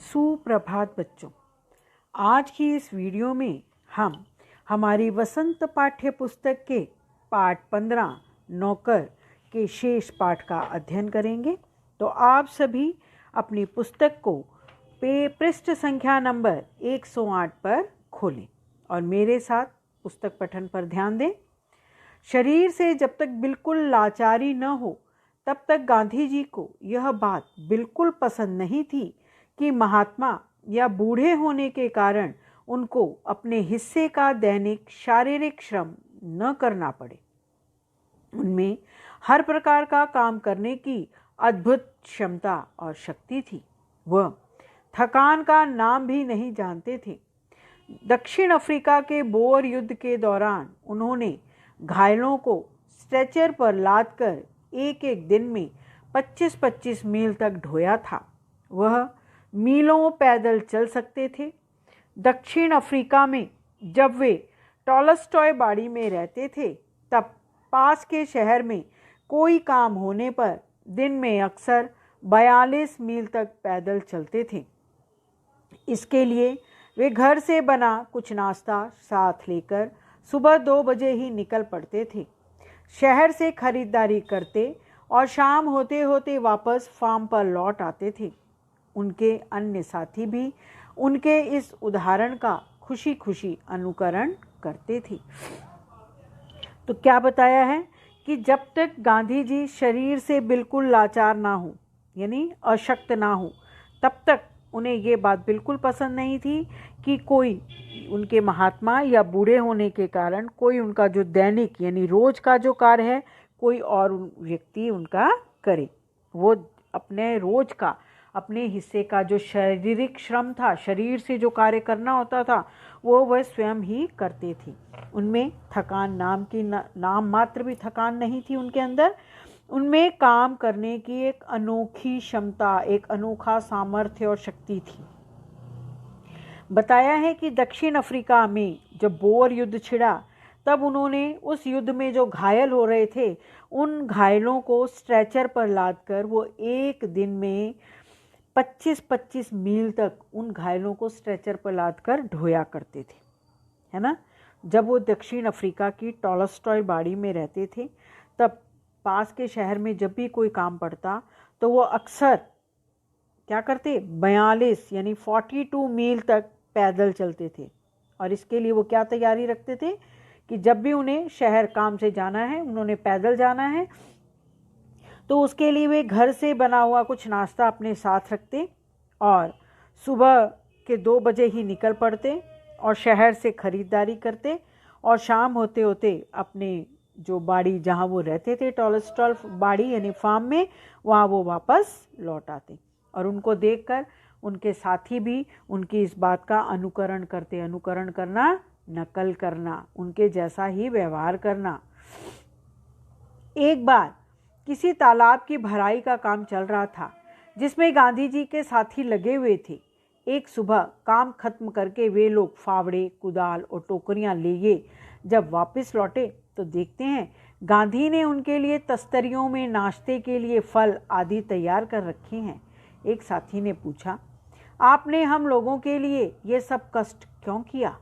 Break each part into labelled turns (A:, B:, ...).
A: सुप्रभात बच्चों। आज की इस वीडियो में हम हमारी वसंत पाठ्य पुस्तक के पाठ 15 नौकर के शेष पाठ का अध्ययन करेंगे। तो आप सभी अपनी पुस्तक को पृष्ठ संख्या नंबर 108 पर खोलें और मेरे साथ पुस्तक पठन पर ध्यान दें। शरीर से जब तक बिल्कुल लाचारी न हो तब तक गांधी जी को यह बात बिल्कुल पसंद नहीं थी कि महात्मा या बूढ़े होने के कारण उनको अपने हिस्से का दैनिक शारीरिक श्रम न करना पड़े। उनमें हर प्रकार का काम करने की अद्भुत क्षमता और शक्ति थी। वह थकान का नाम भी नहीं जानते थे। दक्षिण अफ्रीका के बोअर युद्ध के दौरान उन्होंने घायलों को स्ट्रेचर पर लादकर एक एक दिन में 25-25 मील तक ढोया था। वह मीलों पैदल चल सकते थे। दक्षिण अफ्रीका में जब वे टॉलस्टॉय बाड़ी में रहते थे तब पास के शहर में कोई काम होने पर दिन में अक्सर 42 मील तक पैदल चलते थे। इसके लिए वे घर से बना कुछ नाश्ता साथ लेकर सुबह 2 बजे ही निकल पड़ते थे। शहर से खरीदारी करते और शाम होते होते वापस फार्म पर लौट आते थे। उनके अन्य साथी भी उनके इस उदाहरण का खुशी खुशी अनुकरण करते थे। तो क्या बताया है कि जब तक गांधी जी शरीर से बिल्कुल लाचार ना हो यानी अशक्त ना हो तब तक उन्हें ये बात बिल्कुल पसंद नहीं थी कि कोई उनके महात्मा या बूढ़े होने के कारण कोई उनका जो दैनिक यानी रोज का जो कार्य है कोई और व्यक्ति उनका करे। वो अपने रोज का अपने हिस्से का जो शारीरिक श्रम था, शरीर से जो कार्य करना होता था वो वह स्वयं ही करते थे। उनमें थकान नाम मात्र भी थकान नहीं थी उनके अंदर। उनमें काम करने की एक अनोखी क्षमता, एक अनोखा सामर्थ्य और शक्ति थी। बताया है कि दक्षिण अफ्रीका में जब बोअर युद्ध छिड़ा तब उन्होंने उस युद्ध में जो घायल हो रहे थे उन घायलों को स्ट्रेचर पर लादकर वो एक दिन में 25-25 मील तक उन घायलों को स्ट्रेचर पर लादकर ढोया करते थे, है ना। जब वो दक्षिण अफ्रीका की टॉलस्टॉय बाड़ी में रहते थे तब पास के शहर में जब भी कोई काम पड़ता तो वो अक्सर क्या करते 42 यानी 42 मील तक पैदल चलते थे। और इसके लिए वो क्या तैयारी रखते थे कि जब भी उन्हें शहर काम से जाना है, उन्होंने पैदल जाना है, तो उसके लिए वे घर से बना हुआ कुछ नाश्ता अपने साथ रखते और सुबह के 2 बजे ही निकल पड़ते और शहर से खरीदारी करते और शाम होते होते अपने जो बाड़ी जहाँ वो रहते थे टॉलस्टॉय बाड़ी यानी फार्म में, वहाँ वो वापस लौट आते। और उनको देखकर उनके साथी भी उनकी इस बात का अनुकरण करते। अनुकरण करना, नकल करना, उनके जैसा ही व्यवहार करना। एक बार किसी तालाब की भराई का काम चल रहा था जिसमें गांधी जी के साथी लगे हुए थे। एक सुबह काम खत्म करके वे लोग फावड़े, कुदाल और टोकरियां लिए जब वापस लौटे तो देखते हैं गांधी ने उनके लिए तस्तरियों में नाश्ते के लिए फल आदि तैयार कर रखे हैं। एक साथी ने पूछा, आपने हम लोगों के लिए ये सब कष्ट क्यों किया?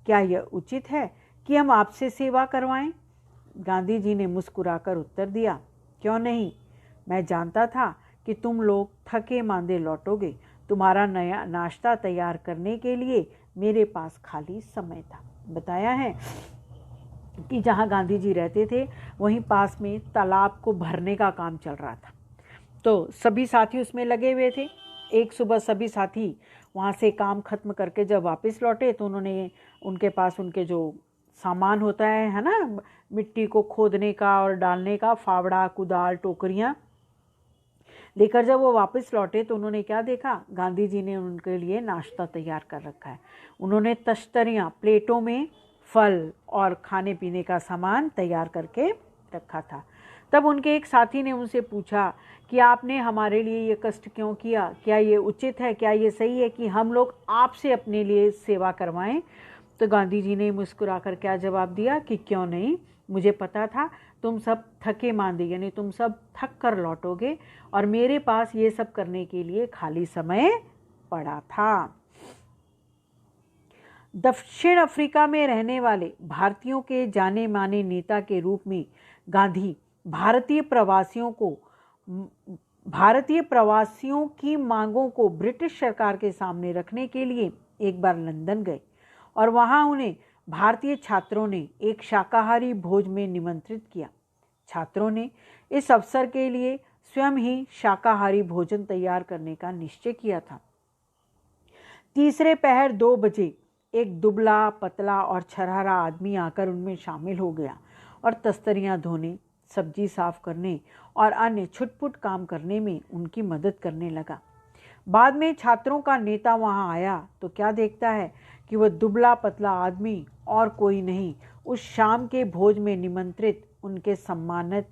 A: क्या यह उचित है कि हम आपसे सेवा करवाएं? गांधी जी ने मुस्कुराकर उत्तर दिया, क्यों नहीं। मैं जानता था कि तुम लोग थके मांदे लौटोगे। तुम्हारा नया नाश्ता तैयार करने के लिए मेरे पास खाली समय था। बताया है कि जहाँ गांधी जी रहते थे वहीं पास में तालाब को भरने का काम चल रहा था। तो सभी साथी उसमें लगे हुए थे। एक सुबह सभी साथी वहाँ से काम खत्म करके जब वापस लौटे तो उन्होंने उनके पास उनके जो सामान होता है ना, मिट्टी को खोदने का और डालने का, फावड़ा, कुदाल, टोकरियाँ लेकर जब वो वापस लौटे तो उन्होंने क्या देखा, गांधी जी ने उनके लिए नाश्ता तैयार कर रखा है। उन्होंने तश्तरियाँ, प्लेटों में फल और खाने पीने का सामान तैयार करके रखा था। तब उनके एक साथी ने उनसे पूछा कि आपने हमारे लिए ये कष्ट क्यों किया? क्या ये उचित है? क्या ये सही है कि हम लोग आपसे अपने लिए सेवा करवाएं? तो गांधी जी ने मुस्कुराकर क्या जवाब दिया कि क्यों नहीं, मुझे पता था तुम सब थके मांदे यानी तुम सब थक कर लौटोगे और मेरे पास ये सब करने के लिए खाली समय पड़ा था। दक्षिण अफ्रीका में रहने वाले भारतीयों के जाने माने नेता के रूप में गांधी भारतीय प्रवासियों की मांगों को ब्रिटिश सरकार के सामने रखने के लिए एक बार लंदन गए और वहां उन्हें भारतीय छात्रों ने एक शाकाहारी भोज में निमंत्रित किया। छात्रों ने इस अवसर के लिए स्वयं ही शाकाहारी भोजन तैयार करने का निश्चय किया था। तीसरे पहर 2 बजे एक दुबला पतला और छरहरा आदमी आकर उनमें शामिल हो गया और तस्तरियां धोने, सब्जी साफ करने और अन्य छुटपुट काम करने में उनकी मदद करने लगा। बाद में छात्रों का नेता वहां आया तो क्या देखता है कि वह दुबला पतला आदमी और कोई नहीं, उस शाम के भोज में निमंत्रित उनके सम्मानित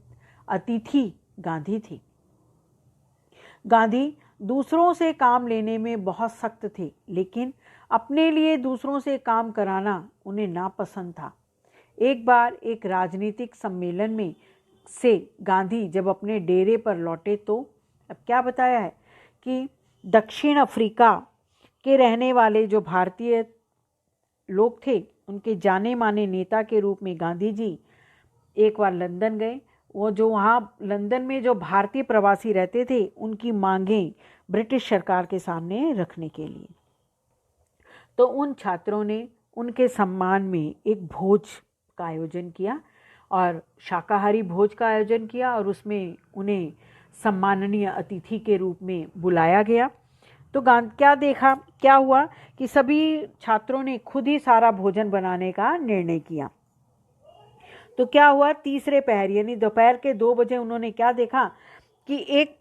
A: अतिथि गांधी थी। गांधी दूसरों से काम लेने में बहुत सख्त थे, लेकिन अपने लिए दूसरों से काम कराना उन्हें नापसंद था। एक बार एक राजनीतिक सम्मेलन में से गांधी जब अपने डेरे पर लौटे तो अब क्या बताया है कि दक्षिण अफ्रीका के रहने वाले जो भारतीय लोग थे, उनके जाने माने नेता के रूप में गांधी जी एक बार लंदन गए। वो जो वहाँ लंदन में जो भारतीय प्रवासी रहते थे, उनकी मांगें ब्रिटिश सरकार के सामने रखने के लिए, तो उन छात्रों ने उनके सम्मान में एक भोज का आयोजन किया और शाकाहारी भोज का आयोजन किया और उसमें उन्हें सम्माननीय अतिथि के रूप में बुलाया गया। तो क्या हुआ कि सभी छात्रों ने खुद ही सारा भोजन बनाने का निर्णय किया। तो क्या हुआ, तीसरे पहर यानी दोपहर के 2 बजे उन्होंने क्या देखा कि एक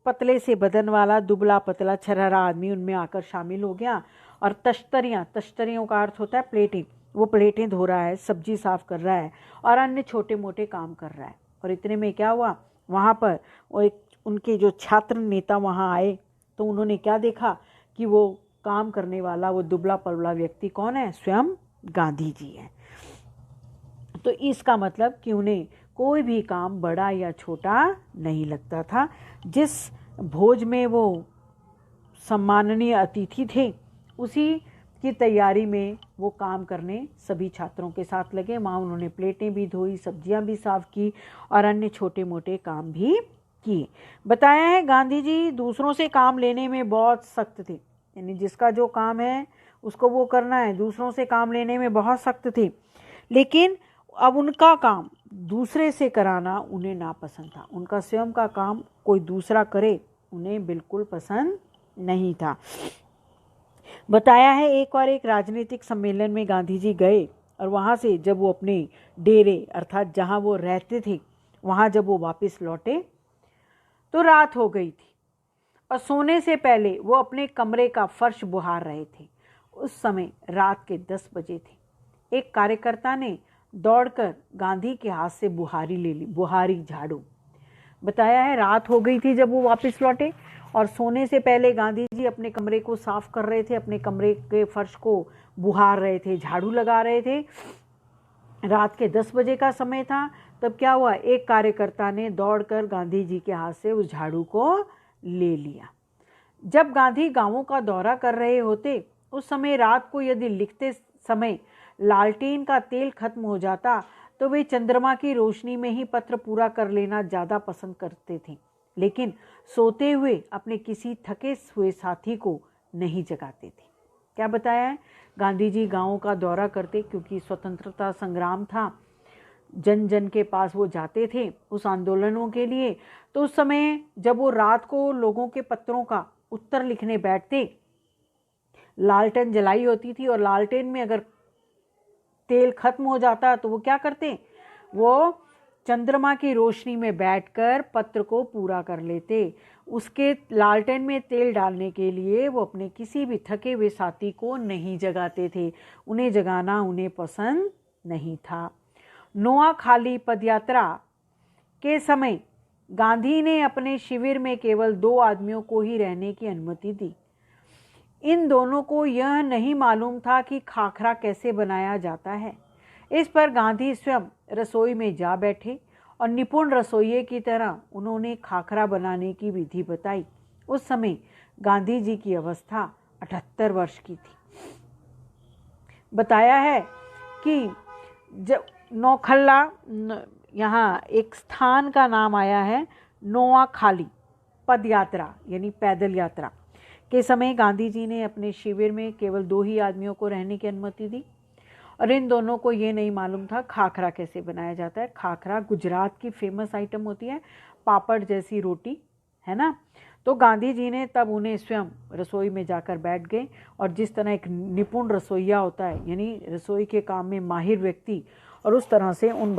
A: पतले से बदन वाला दुबला पतला छरहरा आदमी उनमें आकर शामिल हो गया और तश्तरियों का अर्थ होता है प्लेटें, वो प्लेटें धो रहा है, सब्जी साफ कर रहा है और अन्य छोटे मोटे काम कर रहा है। और इतने में क्या हुआ, वहाँ पर वो एक उनके जो छात्र नेता वहाँ आए तो उन्होंने क्या देखा कि वो काम करने वाला वो दुबला पतला व्यक्ति कौन है, स्वयं गांधी जी है। तो इसका मतलब कि उन्हें कोई भी काम बड़ा या छोटा नहीं लगता था। जिस भोज में वो सम्माननीय अतिथि थे, उसी की तैयारी में वो काम करने सभी छात्रों के साथ लगे। वहाँ उन्होंने प्लेटें भी धोई, सब्जियां भी साफ की और अन्य छोटे मोटे काम भी किए। बताया है गांधी जी दूसरों से काम लेने में बहुत सख्त थे, यानी जिसका जो काम है उसको वो करना है, दूसरों से काम लेने में बहुत सख्त थे। लेकिन अब उनका काम दूसरे से कराना उन्हें नापसंद था। उनका स्वयं का काम कोई दूसरा करे उन्हें बिल्कुल पसंद नहीं था। बताया है एक बार एक राजनीतिक सम्मेलन में गांधी जी गए और वहाँ से जब वो अपने डेरे अर्थात जहाँ वो रहते थे वहाँ जब वो वापस लौटे तो रात हो गई थी और सोने से पहले वो अपने कमरे का फर्श बुहार रहे थे। उस समय रात के 10 बजे थे। एक कार्यकर्ता ने दौड़कर गांधी के हाथ से बुहारी ले ली, बुहारी झाड़ू। बताया है रात हो गई थी जब वो वापस लौटे और सोने से पहले गांधी जी अपने कमरे को साफ कर रहे थे, अपने कमरे के फर्श को बुहार रहे थे, झाड़ू लगा रहे थे। रात के 10 बजे का समय था। तब क्या हुआ, एक कार्यकर्ता ने दौड़कर गांधी जी के हाथ से उस झाड़ू को ले लिया। जब गांधी गांवों का दौरा कर रहे होते उस समय रात को यदि लिखते समय लालटेन का तेल खत्म हो जाता तो वे चंद्रमा की रोशनी में ही पत्र पूरा कर लेना ज़्यादा पसंद करते थे, लेकिन सोते हुए अपने किसी थके हुए साथी को नहीं जगाते थे। क्या बताया है, गांधी जी गांवों का दौरा करते क्योंकि स्वतंत्रता संग्राम था, जन जन के पास वो जाते थे उस आंदोलनों के लिए। तो उस समय जब वो रात को लोगों के पत्रों का उत्तर लिखने बैठते, लालटेन जलाई होती थी और लालटेन में अगर तेल खत्म हो जाता तो वो क्या करते, वो चंद्रमा की रोशनी में बैठकर पत्र को पूरा कर लेते। उसके लालटेन में तेल डालने के लिए वो अपने किसी भी थके हुए साथी को नहीं जगाते थे, उन्हें जगाना उन्हें पसंद नहीं था। नोआखाली पदयात्रा के समय गांधी ने अपने शिविर में केवल 2 आदमियों को ही रहने की अनुमति दी। इन दोनों को यह नहीं मालूम था कि खाखरा कैसे बनाया जाता है। इस पर गांधी स्वयं रसोई में जा बैठे और निपुण रसोइये की तरह उन्होंने खाखरा बनाने की विधि बताई। उस समय गांधी जी की अवस्था 78 वर्ष की थी। बताया है कि जब नौखल्ला, यहाँ एक स्थान का नाम आया है, नोआखाली, पद यात्रा यानी पैदल यात्रा के समय गांधी जी ने अपने शिविर में केवल 2 ही आदमियों को रहने की अनुमति दी और इन दोनों को ये नहीं मालूम था खाखरा कैसे बनाया जाता है। खाखरा गुजरात की फेमस आइटम होती है, पापड़ जैसी रोटी, है ना। तो गांधी जी ने तब उन्हें स्वयं रसोई में जाकर बैठ गए और जिस तरह एक निपुण रसोइया होता है, यानी रसोई के काम में माहिर व्यक्ति, और उस तरह से उन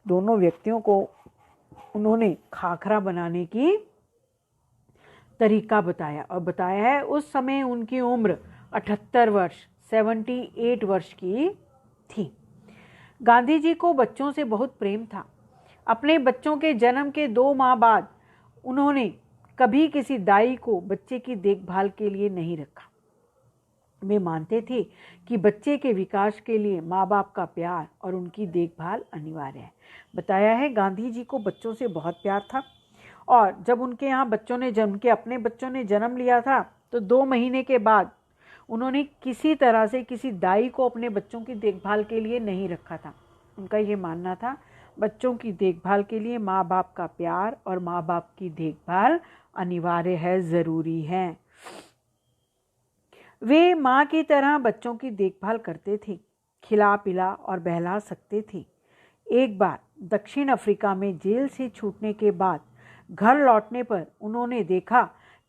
A: दोनों व्यक्तियों को उन्होंने खाखरा बनाने की तरीका बताया और बताया है उस समय उनकी उम्र 78 वर्ष 78 वर्ष की थी। गांधी जी को बच्चों से बहुत प्रेम था। अपने बच्चों के जन्म के 2 माह बाद उन्होंने कभी किसी दाई को बच्चे की देखभाल के लिए नहीं रखा। वे मानते थे कि बच्चे के विकास के लिए माँ बाप का प्यार और उनकी देखभाल अनिवार्य है। बताया है गांधी जी को बच्चों से बहुत प्यार था और जब उनके यहाँ अपने बच्चों ने जन्म लिया था तो 2 महीने के बाद उन्होंने किसी तरह से किसी दाई को अपने बच्चों की देखभाल के लिए नहीं रखा था। उनका ये मानना था बच्चों की देखभाल के लिए माँ बाप का प्यार और माँ बाप की देखभाल अनिवार्य है, ज़रूरी है। वे माँ की तरह बच्चों की देखभाल करते थे, खिला पिला और बहला सकते थे। एक बार दक्षिण अफ्रीका में जेल से छूटने के बाद घर लौटने पर उन्होंने देखा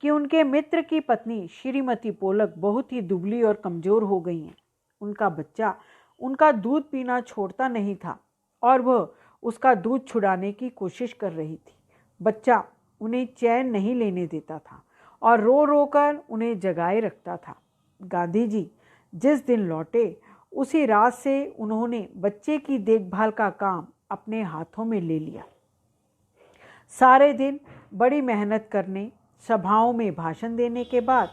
A: कि उनके मित्र की पत्नी श्रीमती पोलक बहुत ही दुबली और कमज़ोर हो गई हैं। उनका बच्चा उनका दूध पीना छोड़ता नहीं था और वह उसका दूध छुड़ाने की कोशिश कर रही थी। बच्चा उन्हें चैन नहीं लेने देता था और रो रो कर उन्हें जगाए रखता था। गांधी जी जिस दिन लौटे उसी रात से उन्होंने बच्चे की देखभाल का काम अपने हाथों में ले लिया। सारे दिन बड़ी मेहनत करने, सभाओं में भाषण देने के बाद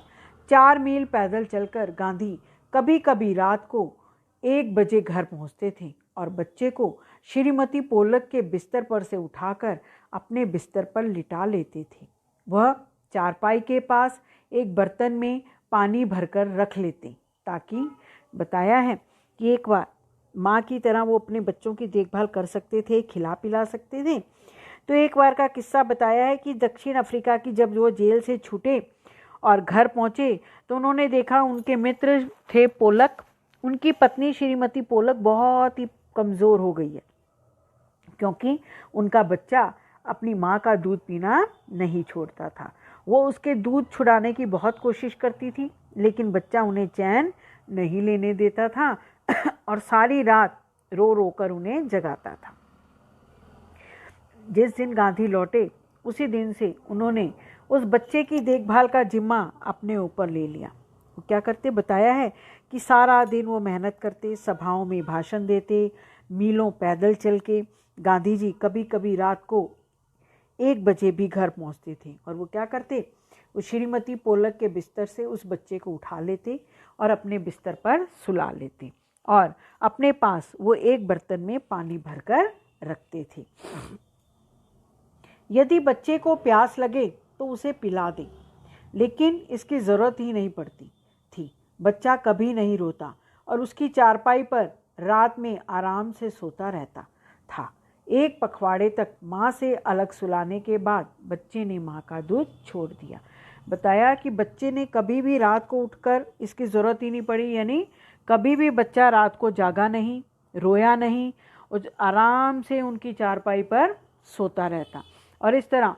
A: 4 मील पैदल चलकर गांधी कभी कभी रात को 1 बजे घर पहुंचते थे और बच्चे को श्रीमती पोलक के बिस्तर पर से उठाकर अपने बिस्तर पर लिटा लेते थे। वह चारपाई के पास एक बर्तन में पानी भरकर रख लेते ताकि, बताया है कि एक बार माँ की तरह वो अपने बच्चों की देखभाल कर सकते थे, खिला पिला सकते थे। तो एक बार का किस्सा बताया है कि दक्षिण अफ्रीका की जब वो जेल से छूटे और घर पहुँचे तो उन्होंने देखा उनके मित्र थे पोलक, उनकी पत्नी श्रीमती पोलक बहुत ही कमज़ोर हो गई है क्योंकि उनका बच्चा अपनी माँ का दूध पीना नहीं छोड़ता था। वो उसके दूध छुड़ाने की बहुत कोशिश करती थी लेकिन बच्चा उन्हें चैन नहीं लेने देता था और सारी रात रो रो कर उन्हें जगाता था। जिस दिन गांधी लौटे उसी दिन से उन्होंने उस बच्चे की देखभाल का जिम्मा अपने ऊपर ले लिया। वो क्या करते, बताया है कि सारा दिन वो मेहनत करते, सभाओं में भाषण देते, मीलों पैदल चल के। गांधी जी कभी कभी रात को 1 बजे भी घर पहुंचते थे और वो क्या करते, वो श्रीमती पोलक के बिस्तर से उस बच्चे को उठा लेते और अपने बिस्तर पर सुला लेते और अपने पास वो एक बर्तन में पानी भरकर रखते थे। यदि बच्चे को प्यास लगे तो उसे पिला दें, लेकिन इसकी ज़रूरत ही नहीं पड़ती थी। बच्चा कभी नहीं रोता और उसकी चारपाई पर रात में आराम से सोता रहता था। 1 पखवाड़े तक माँ से अलग सुलाने के बाद बच्चे ने माँ का दूध छोड़ दिया। बताया कि बच्चे ने कभी भी रात को उठकर इसकी ज़रूरत ही नहीं पड़ी, यानी कभी भी बच्चा रात को जागा नहीं, रोया नहीं और आराम से उनकी चारपाई पर सोता रहता। और इस तरह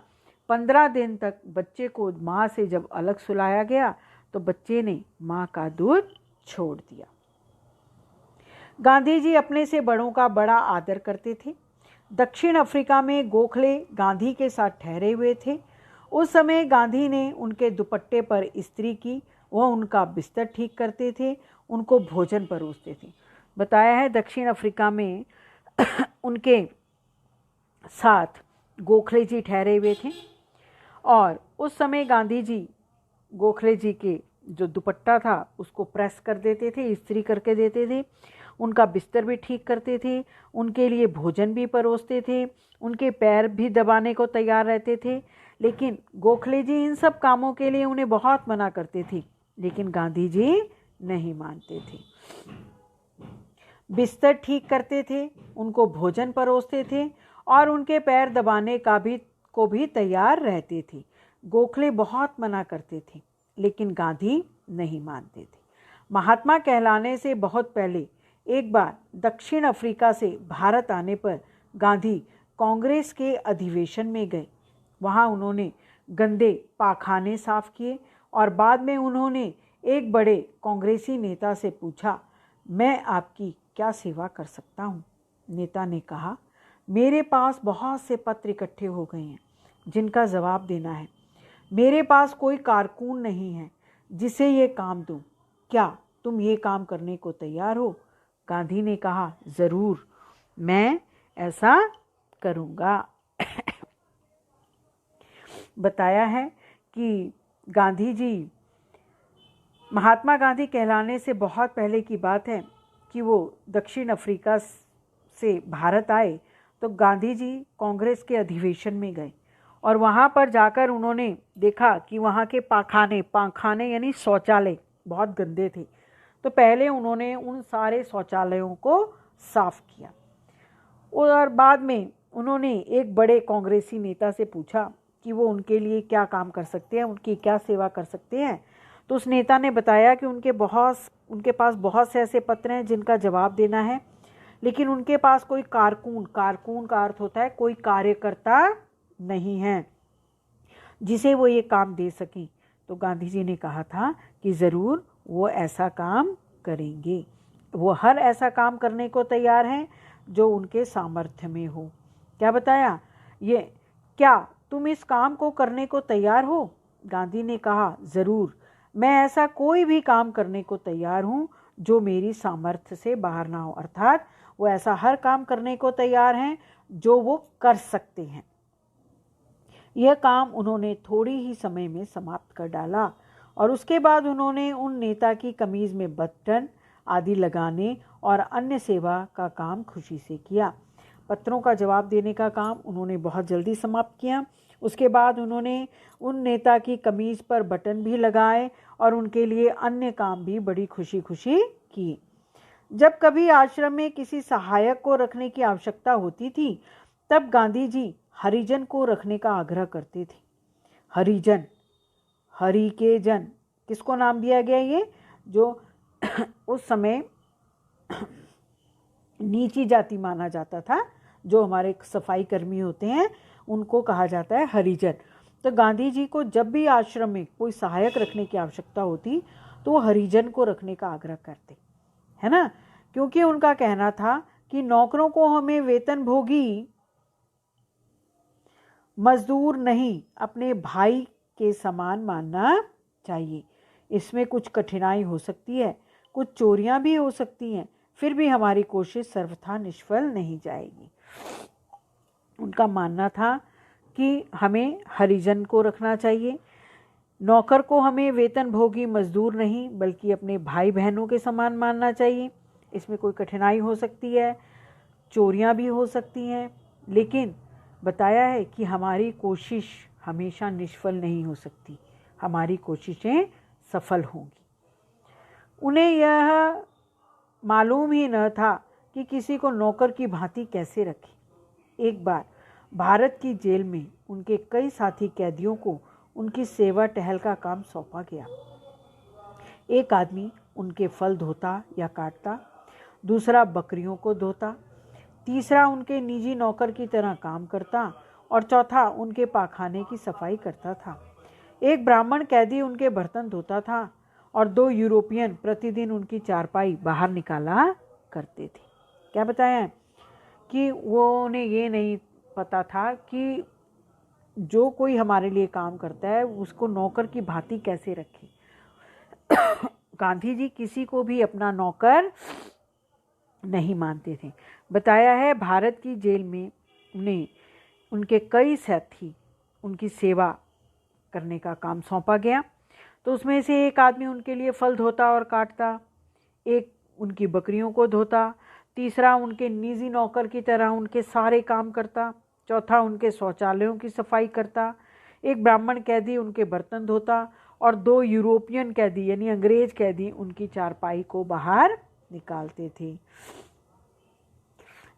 A: 15 दिन तक बच्चे को माँ से जब अलग सुलाया गया तो बच्चे ने माँ का दूध छोड़ दिया। गांधी जी अपने से बड़ों का बड़ा आदर करते थे। दक्षिण अफ्रीका में गोखले गांधी के साथ ठहरे हुए थे। उस समय गांधी ने उनके दुपट्टे पर इस्त्री की, वह उनका बिस्तर ठीक करते थे, उनको भोजन परोसते थे। बताया है दक्षिण अफ्रीका में उनके साथ गोखले जी ठहरे हुए थे और उस समय गांधी जी गोखले जी के जो दुपट्टा था उसको प्रेस कर देते थे, इस्त्री करके देते थे, उनका बिस्तर भी ठीक करते थे, उनके लिए भोजन भी परोसते थे, उनके पैर भी दबाने को तैयार रहते थे। लेकिन गोखले जी इन सब कामों के लिए उन्हें बहुत मना करते थे, लेकिन गांधी जी नहीं मानते थे। बिस्तर ठीक करते थे, उनको भोजन परोसते थे और उनके पैर दबाने को भी तैयार रहते थे। गोखले बहुत मना करते थे, लेकिन गांधी नहीं मानते थे। महात्मा कहलाने से बहुत पहले एक बार दक्षिण अफ्रीका से भारत आने पर गांधी कांग्रेस के अधिवेशन में गए। वहां उन्होंने गंदे पाखाने साफ किए और बाद में उन्होंने एक बड़े कांग्रेसी नेता से पूछा, मैं आपकी क्या सेवा कर सकता हूँ? नेता ने कहा, मेरे पास बहुत से पत्र इकट्ठे हो गए हैं जिनका जवाब देना है। मेरे पास कोई कारकुन नहीं है जिसे ये काम दूं। क्या तुम ये काम करने को तैयार हो? गांधी ने कहा, जरूर, मैं ऐसा करूँगा। बताया है कि गांधी जी, महात्मा गांधी कहलाने से बहुत पहले की बात है कि वो दक्षिण अफ्रीका से भारत आए तो गांधी जी कांग्रेस के अधिवेशन में गए और वहाँ पर जाकर उन्होंने देखा कि वहाँ के पाखाने यानी शौचालय बहुत गंदे थे। तो पहले उन्होंने उन सारे शौचालयों को साफ किया और बाद में उन्होंने एक बड़े कांग्रेसी नेता से पूछा कि वो उनके लिए क्या काम कर सकते हैं, उनकी क्या सेवा कर सकते हैं। तो उस नेता ने बताया कि उनके पास बहुत से ऐसे पत्र हैं जिनका जवाब देना है, लेकिन उनके पास कोई कारकुन का अर्थ होता है कोई कार्यकर्ता नहीं है जिसे वो ये काम दे सकें। तो गांधी जी ने कहा था कि ज़रूर वो ऐसा काम करेंगे। वो हर ऐसा काम करने को तैयार हैं जो उनके सामर्थ्य में हो। क्या बताया? ये, क्या तुम इस काम को करने को तैयार हो? गांधी ने कहा, ज़रूर, मैं ऐसा कोई भी काम करने को तैयार हूँ जो मेरी सामर्थ्य से बाहर ना हो। अर्थात वो ऐसा हर काम करने को तैयार हैं जो वो कर सकते हैं। यह काम उन्होंने थोड़ी ही समय में समाप्त कर डाला और उसके बाद उन्होंने उन नेता की कमीज में बटन आदि लगाने और अन्य सेवा का काम खुशी से किया। पत्रों का जवाब देने का काम उन्होंने बहुत जल्दी समाप्त किया। उसके बाद उन्होंने उन नेता की कमीज पर बटन भी लगाए और उनके लिए अन्य काम भी बड़ी खुशी खुशी किए। जब कभी आश्रम में किसी सहायक को रखने की आवश्यकता होती थी तब गांधी जी हरिजन को रखने का आग्रह करते थे। हरिजन, हरि के जन, किसको नाम दिया गया? ये जो उस समय नीची जाति माना जाता था, जो हमारे सफाई कर्मी होते हैं उनको कहा जाता है हरिजन। तो गांधी जी को जब भी आश्रम में कोई सहायक रखने की आवश्यकता होती तो वो हरिजन को रखने का आग्रह करते, है ना, क्योंकि उनका कहना था कि नौकरों को हमें वेतनभोगी मजदूर नहीं अपने भाई के समान मानना चाहिए। इसमें कुछ कठिनाई हो सकती है, कुछ चोरियां भी हो सकती हैं, फिर भी हमारी कोशिश सर्वथा निष्फल नहीं जाएगी। उनका मानना था कि हमें हरिजन को रखना चाहिए, नौकर को हमें वेतनभोगी मजदूर नहीं बल्कि अपने भाई बहनों के समान मानना चाहिए। इसमें कोई कठिनाई हो सकती है, चोरियां भी हो सकती हैं, लेकिन बताया है कि हमारी कोशिश हमेशा निष्फल नहीं हो सकती, हमारी कोशिशें सफल होंगी। उन्हें यह मालूम ही न था कि किसी को नौकर की भांति कैसे रखें। एक बार भारत की जेल में उनके कई साथी कैदियों को उनकी सेवा टहल का काम सौंपा गया। एक आदमी उनके फल धोता या काटता, दूसरा बकरियों को धोता, तीसरा उनके निजी नौकर की तरह काम करता और चौथा उनके पाखाने की सफाई करता था। एक ब्राह्मण कैदी उनके बर्तन धोता था और 2 यूरोपियन प्रतिदिन उनकी चारपाई बाहर निकाला करते थे। क्या बताया कि उन्हें ये नहीं पता था कि जो कोई हमारे लिए काम करता है उसको नौकर की भांति कैसे रखें। गांधी जी किसी को भी अपना नौकर नहीं मानते थे। बताया है भारत की जेल में उन्हें उनके कई साथी उनकी सेवा करने का काम सौंपा गया। तो उसमें से एक आदमी उनके लिए फल धोता और काटता, एक उनकी बकरियों को धोता, तीसरा उनके निजी नौकर की तरह उनके सारे काम करता, चौथा उनके शौचालयों की सफाई करता, एक ब्राह्मण कैदी उनके बर्तन धोता और 2 यूरोपियन कैदी यानी अंग्रेज कैदी उनकी चारपाई को बाहर निकालते थे।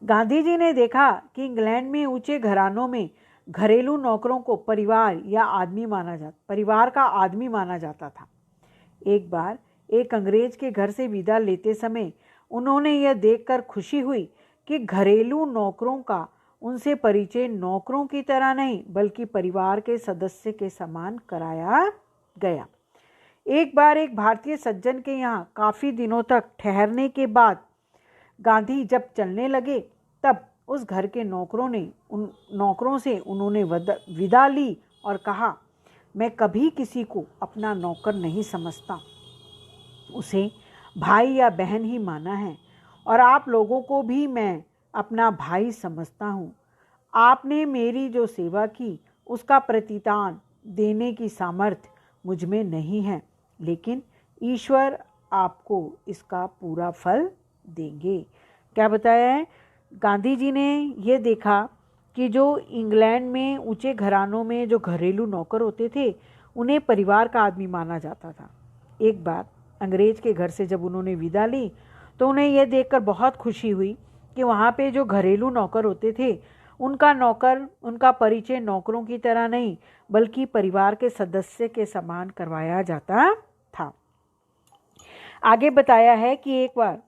A: गांधी जी ने देखा कि इंग्लैंड में ऊंचे घरानों में घरेलू नौकरों को परिवार का आदमी माना जाता था। एक बार एक अंग्रेज के घर से विदा लेते समय उन्होंने यह देखकर खुशी हुई कि घरेलू नौकरों का उनसे परिचय नौकरों की तरह नहीं बल्कि परिवार के सदस्य के समान कराया गया। एक बार एक भारतीय सज्जन के यहाँ काफ़ी दिनों तक ठहरने के बाद गांधी जब चलने लगे तब उस घर के नौकरों से उन्होंने विदा ली और कहा, मैं कभी किसी को अपना नौकर नहीं समझता, उसे भाई या बहन ही माना है और आप लोगों को भी मैं अपना भाई समझता हूँ। आपने मेरी जो सेवा की उसका प्रतिदान देने की सामर्थ्य मुझ में नहीं है, लेकिन ईश्वर आपको इसका पूरा फल देंगे। क्या बताया है? गांधी जी ने ये देखा कि जो इंग्लैंड में ऊंचे घरानों में जो घरेलू नौकर होते थे उन्हें परिवार का आदमी माना जाता था। एक बार अंग्रेज के घर से जब उन्होंने विदा ली तो उन्हें यह देखकर बहुत खुशी हुई कि वहाँ पे जो घरेलू नौकर होते थे उनका परिचय नौकरों की तरह नहीं बल्कि परिवार के सदस्य के समान करवाया जाता था। आगे बताया है कि एक बार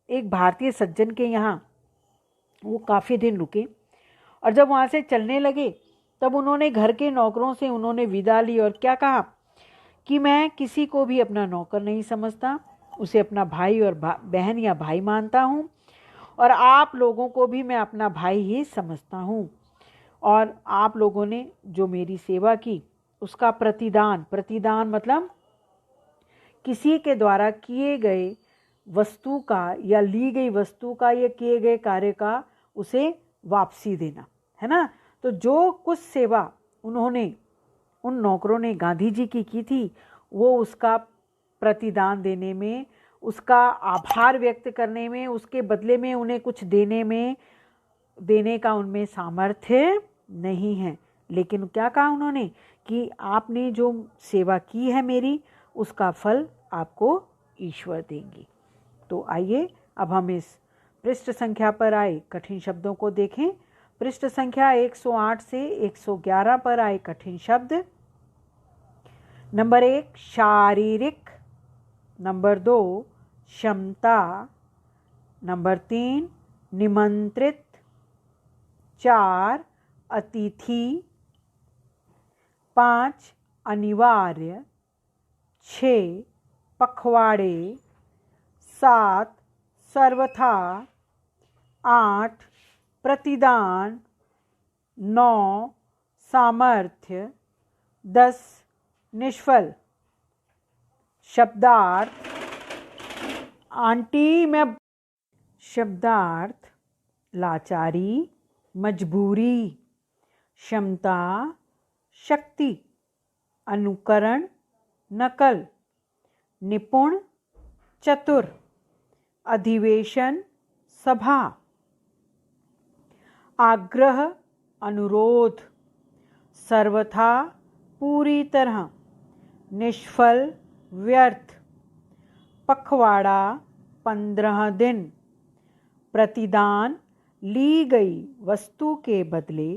A: एक भारतीय सज्जन के यहाँ वो काफ़ी दिन रुके और जब वहाँ से चलने लगे तब उन्होंने घर के नौकरों से उन्होंने विदा ली और क्या कहा कि मैं किसी को भी अपना नौकर नहीं समझता, उसे अपना भाई और बहन या भाई मानता हूँ और आप लोगों को भी मैं अपना भाई ही समझता हूँ और आप लोगों ने जो मेरी सेवा की उसका प्रतिदान मतलब किसी के द्वारा किए गए वस्तु का या ली गई वस्तु का या किए गए कार्य का उसे वापसी देना, है ना। तो जो कुछ सेवा उन्होंने उन नौकरों ने गांधी जी की थी वो उसका प्रतिदान देने में, उसका आभार व्यक्त करने में, उसके बदले में उन्हें कुछ देने का उनमें सामर्थ्य नहीं है। लेकिन क्या कहा उन्होंने कि आपने जो सेवा की है मेरी उसका फल आपको ईश्वर देंगे। तो आइए अब हम इस पृष्ठ संख्या पर आए कठिन शब्दों को देखें। पृष्ठ संख्या 108 से 111 पर आए कठिन शब्द। नंबर 1 शारीरिक, नंबर 2 क्षमता, नंबर 3 निमंत्रित, 4 अतिथि, 5 अनिवार्य, 6 पखवाड़े, 7 सर्वथा, 8 प्रतिदान, 9 सामर्थ्य, 10 निष्फल। शब्दार्थ शब्दार्थ लाचारी, मजबूरी, क्षमता शक्ति, अनुकरण नकल, निपुण चतुर, अधिवेशन सभा, आग्रह अनुरोध, सर्वथा पूरी तरह, निष्फल व्यर्थ, पखवाड़ा 15 दिन, प्रतिदान ली गई वस्तु के बदले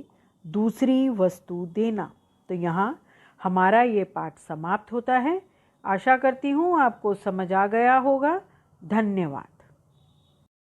A: दूसरी वस्तु देना। तो यहाँ हमारा ये पाठ समाप्त होता है। आशा करती हूँ आपको समझ आ गया होगा। धन्यवाद।